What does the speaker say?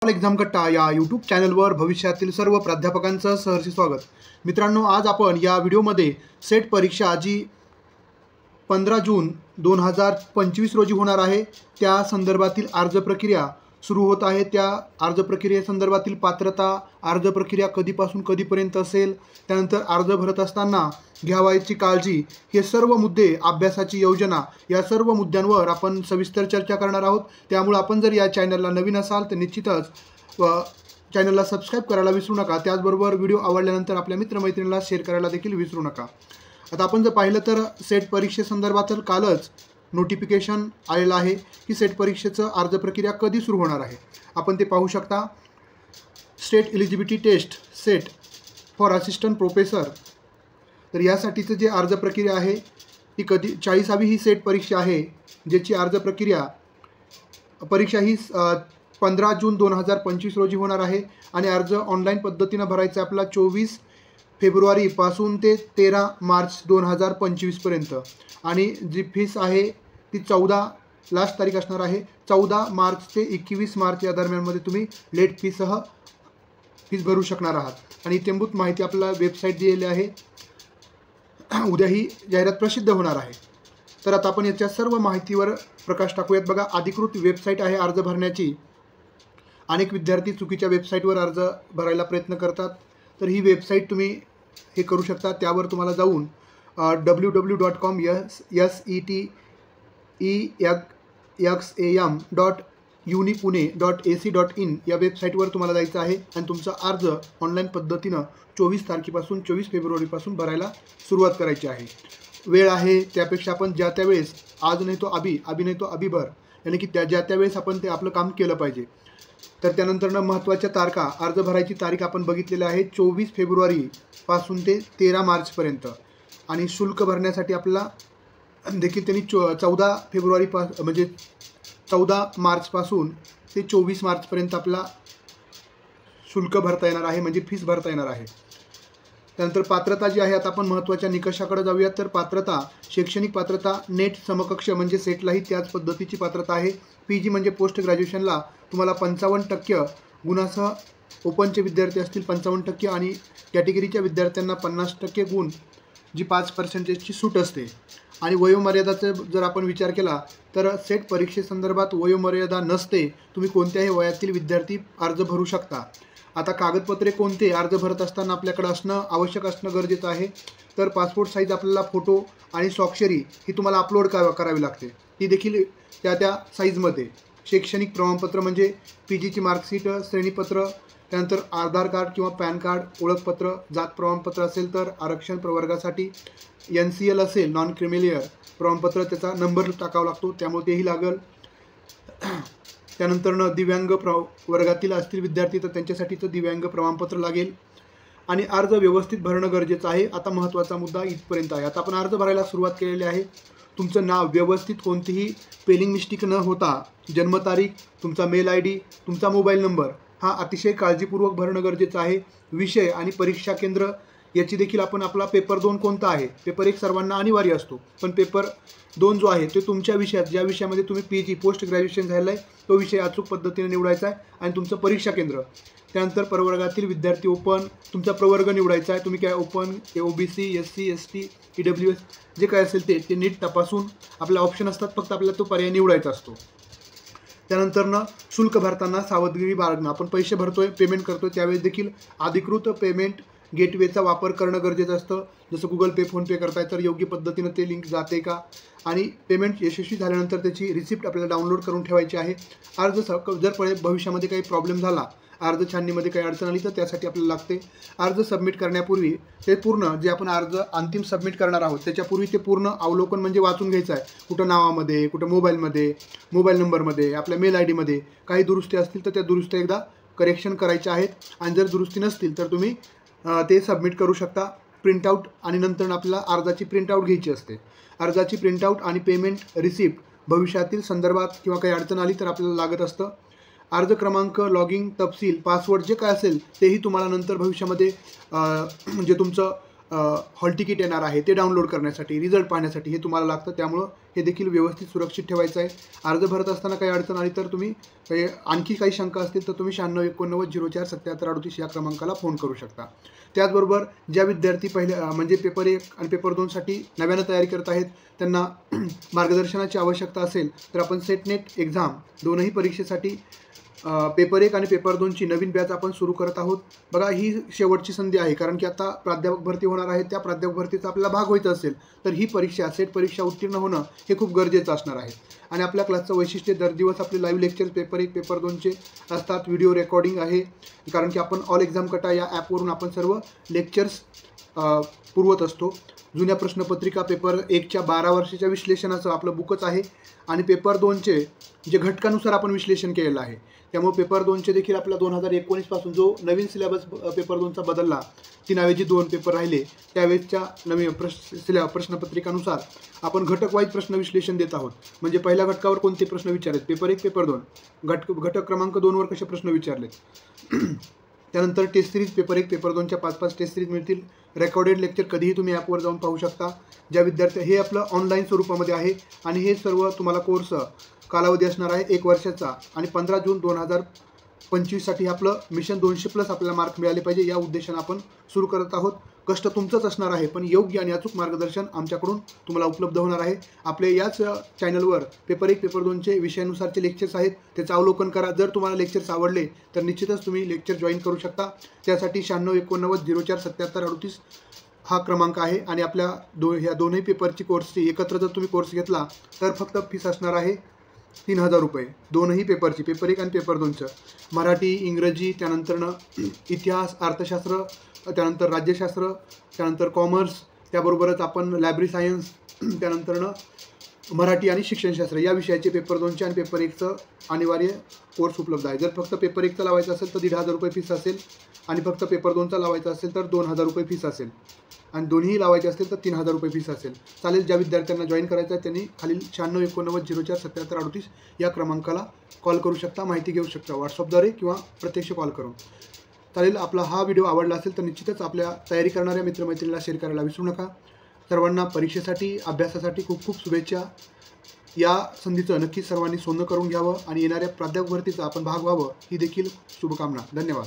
Exam कट्टा या YouTube चॅनलवर भविष्यातील सर्व प्राध्यापकांचं सहर्ष स्वागत। मित्रांनो, आज आपण या व्हिडिओमध्ये सेट परीक्षा जी 15 जून 2025 रोजी होणार आहे त्या संदर्भातील अर्ज प्रक्रिया सुरू होत आहे। त्या अर्ज प्रक्रियेसंदर्भातील पात्रता, अर्ज प्रक्रिया कधीपासून कधीपर्यंत असेल, त्यानंतर अर्ज भरत असताना घ्यावयाची काळजी, हे सर्व मुद्दे, अभ्यासाची योजना, या सर्व मुद्द्यांवर आपण सविस्तर चर्चा करणार आहोत। त्यामुळे आपण जर या चॅनलला नवीन असाल तर निश्चितच चॅनलला सबस्क्राइब करायला विसरू नका। त्याचबरोबर व्हिडिओ आवडल्यानंतर आपल्या मित्रमैत्रिणींना शेअर करायला देखील विसरू नका। आता आपण जर पाहिलं तर सेट परीक्षेसंदर्भात कालच नोटिफिकेशन आलेलं आहे की सेट परीक्षेचं अर्ज प्रक्रिया कधी सुरू होणार आहे। आपण ते पाहू शकता। State eligibility test SET for assistant professor, तर यासाठीचं जे अर्ज प्रक्रिया आहे ती कधी 40वी ही सेट परीक्षा आहे, ज्याची अर्ज परीक्षा ही 15 जून 2025 रोजी होणार आहे आणि अर्ज ऑनलाईन पद्धतीनं भरायचा आपला 24 फेब्रुवारी पासून ते 13 मार्च 2025 पर्यंत। आणि जी फीस आहे ती 14 लास्ट तारीख असणार आहे, 14 मार्च ते 21 मार्च या दरम्यानमध्ये तुम्ही लेट फीस भरू शकणार आहात। आणि इत्यंभूत माहिती आपल्याला वेबसाईट दिलेली आहे, उद्या ही जाहिरात प्रसिद्ध होणार आहे। तर आता आपण याच्या सर्व माहितीवर प्रकाश टाकूयात। बघा, अधिकृत वेबसाईट आहे अर्ज भरण्याची। अनेक विद्यार्थी चुकीच्या वेबसाईटवर अर्ज भरायला प्रयत्न करतात, तर ही वेबसाईट तुम्ही हे करू शकता। त्यावर तुम्हाला जाऊन www.setem.unipune.ac.in या वेबसाईटवर तुम्हाला जायचं आहे आणि तुमचा अर्ज ऑनलाईन पद्धतीनं 24 तारखेपासून 24 फेब्रुवारीपासून भरायला सुरुवात करायची आहे। वेळ आहे त्यापेक्षा आपण ज्या त्यावेळेस आज नाही तो अभी नाही तो अभी भर, यानी की ज्या त्यावेळेस आपण ते आपलं काम केलं पाहिजे। तर त्यानंतर महत्त्वाच्या तारखा, अर्ज भरायची तारीख आपण बघितलेली आहे 24 फेब्रुवारीपासून ते 13 मार्चपर्यंत। आणि शुल्क भरण्यासाठी आपल्याला देखील त्यांनी 14 फेब्रुवारी म्हणजे 14 मार्चपासून ते 24 मार्चपर्यंत आपला शुल्क भरता येणार आहे, म्हणजे फीस भरता येणार आहे। त्यानंतर पात्रता जी आहे, आता आपण महत्त्वाच्या निकषाकडे जाऊयात। तर पात्रता, शैक्षणिक पात्रता नेट समकक्ष म्हणजे सेटलाही त्याच पद्धतीची पात्रता आहे। PG म्हणजे पोस्ट ग्रॅज्युएशनला तुम्हाला 55% गुणासह, ओपनचे विद्यार्थी असतील 55% आणि कॅटेगरीच्या विद्यार्थ्यांना 50% गुण, जी 5%ची सूट असते। आणि वयोमर्यादाचा जर आपण विचार केला तर सेट परीक्षेसंदर्भात वयोमर्यादा नसते, तुम्ही कोणत्याही वयातील विद्यार्थी अर्ज भरू शकता। आता कागदपत्रे कोणते अर्ज भरत असताना आपल्याकडे आवश्यक असणं गरजेचं आहे। तर पासपोर्ट साईज आपल्याला फोटो आणि स्वाक्षरी ही तुम्हाला अपलोड करावी लागते, ती देखील त्या साईजमध्ये। शैक्षणिक प्रमाणपत्र म्हणजे PGची मार्कशीट, श्रेणीपत्र, त्यानंतर आधार कार्ड किंवा पॅन कार्ड, ओळखपत्र, जात प्रमाणपत्र असेल तर आरक्षण प्रवर्गासाठी, NCL असेल नॉन क्रिमिलियर प्रमाणपत्र, त्याचा नंबर टाकावा लागतो त्यामुळे तेही लागेल। त्यानंतर दिव्यांग वर्गातील असतील विद्यार्थी तर त्यांच्यासाठीचं दिव्यांग प्रमाणपत्र लागेल। आणि अर्ज व्यवस्थित भरणं गरजेचं आहे। आता महत्त्वाचा मुद्दा इथपर्यंत आहे। आता आपण अर्ज भरायला सुरुवात केलेली आहे। तुमचं नाव व्यवस्थित, कोणतीही स्पेलिंग मिस्टेक न होता, जन्मतारीख, तुमचा मेल ID, तुमचा मोबाईल नंबर हा अतिशय काळजीपूर्वक भरणं गरजेचं आहे। विषय आणि परीक्षा केंद्र याची देखील आपण आपला पेपर 2 कोणता आहे, पेपर 1 सर्वांना अनिवार्य असतो, पण पेपर 2 जो आहे ते तुमच्या विषयात, ज्या विषयामध्ये तुम्ही PG पोस्ट ग्रॅज्युएशन झालेलं आहे तो विषय अचूक पद्धतीने निवडायचा आहे आणि तुमचं परीक्षा केंद्र। त्यानंतर प्रवर्गातील विद्यार्थी ओपन, तुमचा प्रवर्ग निवडायचा आहे। तुम्ही काय open, OBC, SC, ST, EWS जे काय असेल ते नीट तपासून, आपले ऑप्शन असतात, फक्त आपल्याला तो पर्याय निवडायचा असतो। त्यानंतर शुल्क भरताना सावधगिरी बाळगणं, आपण पैसे भरतोय, पेमेंट करतोय त्यावेळेस देखील अधिकृत पेमेंट गेटवेचा वापर करणं गरजेचं असतं। जसं Google Pay, PhonePe करताय तर योग्य पद्धतीनं ते लिंक जाते का, आणि पेमेंट यशस्वी झाल्यानंतर त्याची रिसिप्ट आपल्याला डाउनलोड करून ठेवायची आहे। अर्ज जर भविष्यामध्ये काही प्रॉब्लेम झाला, अर्ज छाननीमध्ये काही अडचण आली तर त्यासाठी आपल्याला लागते। अर्ज सबमिट करण्यापूर्वी ते पूर्ण, जे आपण अर्ज अंतिम सबमिट करणार आहोत त्याच्यापूर्वी ते पूर्ण अवलोकन म्हणजे वाचून घ्यायचं आहे। कुठं नावामध्ये, कुठं मोबाईलमध्ये, मोबाईल नंबरमध्ये, आपल्या मेल ID मध्ये काही दुरुस्ती असतील तर त्या दुरुस्त्या एकदा करेक्शन करायच्या आहेत। आणि जर दुरुस्ती नसतील तर तुम्ही ते सबमिट करू शकता प्रिंटआउट, आणि नंतर आपल्याला अर्जाची प्रिंटआउट घ्यायची असते। अर्जाची प्रिंटआउट आणि पेमेंट रिसिप्ट भविष्यातील संदर्भात किंवा काही अडचण आली तर आपल्याला लागत असतं। अर्ज क्रमांक, लॉगिंग तपशील, पासवर्ड जे काय असेल तेही तुम्हाला नंतर भविष्यामध्ये म्हणजे तुमचं हॉल तिकीट येणार आहे ते डाउनलोड करण्यासाठी, रिझल्ट पाहण्यासाठी हे तुम्हाला लागतं. त्यामुळं हे देखील व्यवस्थित सुरक्षित ठेवायचं आहे. अर्ज भरत असताना काही अडचण आली तर तुम्ही आणखी काही शंका असतील तर तुम्ही 9689047738 या क्रमांकाला फोन करू शकता. त्याचबरोबर ज्या विद्यार्थी म्हणजे पेपर 1 आणि पेपर 2साठी नव्यानं तयारी करत आहेत त्यांना मार्गदर्शनाची आवश्यकता असेल तर आपण सेट नेट एक्झाम दोनही परीक्षेसाठी पेपर 1 आणि पेपर 2ची नवीन बॅच आपण सुरू करत आहोत. बघा, ही शेवटची संधी आहे, कारण की आता प्राध्यापक भरती होणार आहे. त्या प्राध्यापक भरतीचा आपल्याला भाग व्हायचा असेल तर ही परीक्षा, सेट परीक्षा उत्तीर्ण होणं हे खूप गरजेचं असणार आहे. आणि आपल्या क्लासचं वैशिष्ट्य दर दिवस आपले लाईव्ह लेक्चर्स पेपर 1 पेपर 2चे असतात. व्हिडिओ रेकॉर्डिंग आहे, कारण की आपण ऑल एक्झाम कटा या ॲपवरून आपण सर्व लेक्चर्स पुरवत असतो. जुन्या प्रश्नपत्रिका पेपर 1च्या 12 वर्षाच्या विश्लेषणाचं आपलं बुकच आहे आणि पेपर 2चे जे घटकानुसार आपण विश्लेषण केलेलं आहे. त्यामुळे पेपर 2चे देखील आपला 2019 पासून जो नवीन सिलेबस पेपर 2चा बदलला, 3 ऐवजी 2 पेपर राहिले, त्यावेळेसच्या नवीन प्रश्नपत्रिकानुसार आपण घटक वाईज प्रश्न विश्लेषण देत आहोत. म्हणजे पहिल्या घटकावर कोणते प्रश्न विचारलेत, पेपर 1 पेपर 2, घटक क्रमांक 2वर कसे प्रश्न विचारलेत. त्यानंतर टेस्ट सिरीज पेपर 1 पेपर 2च्या 5-5 टेस्ट सिरीज मिळतील. रेकॉर्डेड लेक्चर कधीही तुम्ही ॲपवर जाऊन पाहू शकता. ज्या विद्यार्थी, हे आपलं ऑनलाईन स्वरूपामध्ये आहे आणि हे सर्व तुम्हाला कोर्स कालावधी असणार आहे 1 वर्षाचा आणि 15 जून 2025साठी आपलं मिशन 200+ आपल्याला मार्क मिळाले पाहिजे या उद्देशाने आपण सुरू करत आहोत. कष्ट तुमचंच असणार आहे, पण योग्य आणि अचूक मार्गदर्शन आमच्याकडून तुम्हाला उपलब्ध होणार आहे. आपले याच चॅनलवर पेपर 1 पेपर 2चे विषयानुसारचे लेक्चर्स आहेत, त्याचं अवलोकन करा. जर तुम्हाला लेक्चर्स आवडले तर निश्चितच तुम्ही लेक्चर जॉईन करू शकता. त्यासाठी 9689047738 हा क्रमांक आहे. आणि आपल्या ह्या दोन्ही पेपरची कोर्सची एकत्र जर तुम्ही कोर्स घेतला तर फक्त फीस असणार आहे 3000 रुपये. दोनही पेपरची, पेपर 1 आणि पेपर 2चं. मराठी, इंग्रजी, त्यानंतरनं इतिहास, अर्थशास्त्र, त्यानंतर राज्यशास्त्र, त्यानंतर कॉमर्स, त्याबरोबरच आपण लायब्ररी सायन्स, त्यानंतरनं मराठी आणि शिक्षणशास्त्र या विषयाचे पेपर 2चे आणि पेपर 1चं अनिवार्य कोर्स उपलब्ध आहे. जर फक्त पेपर 1चा लावायचा असेल तर 1500 रुपये फीस असेल आणि फक्त पेपर 2चा लावायचा असेल तर 2000 रुपये फीस असेल आणि दोन्ही लावायचे असतील तर 3000 रुपये फीस असेल. चालेल, ज्या विद्यार्थ्यांना जॉईन करायचं आहे त्यांनी खालील 9689047738 या क्रमांकाला कॉल करू शकता, माहिती घेऊ शकता व्हॉट्सअपद्वारे किंवा प्रत्यक्ष कॉल करून. चालेल, आपला हा व्हिडिओ आवडला असेल तर निश्चितच आपल्या तयारी करणाऱ्या मित्रमैत्रिणीला शेअर करायला विसरू नका. सर्वांना परीक्षेसाठी, अभ्यासासाठी खूप खूप शुभेच्छा. या संधीचं नक्कीच सर्वांनी सोनं करून घ्यावं आणि येणाऱ्या प्राध्यापक भरतीचा आपण भाग व्हावं ही देखील शुभकामना. धन्यवाद.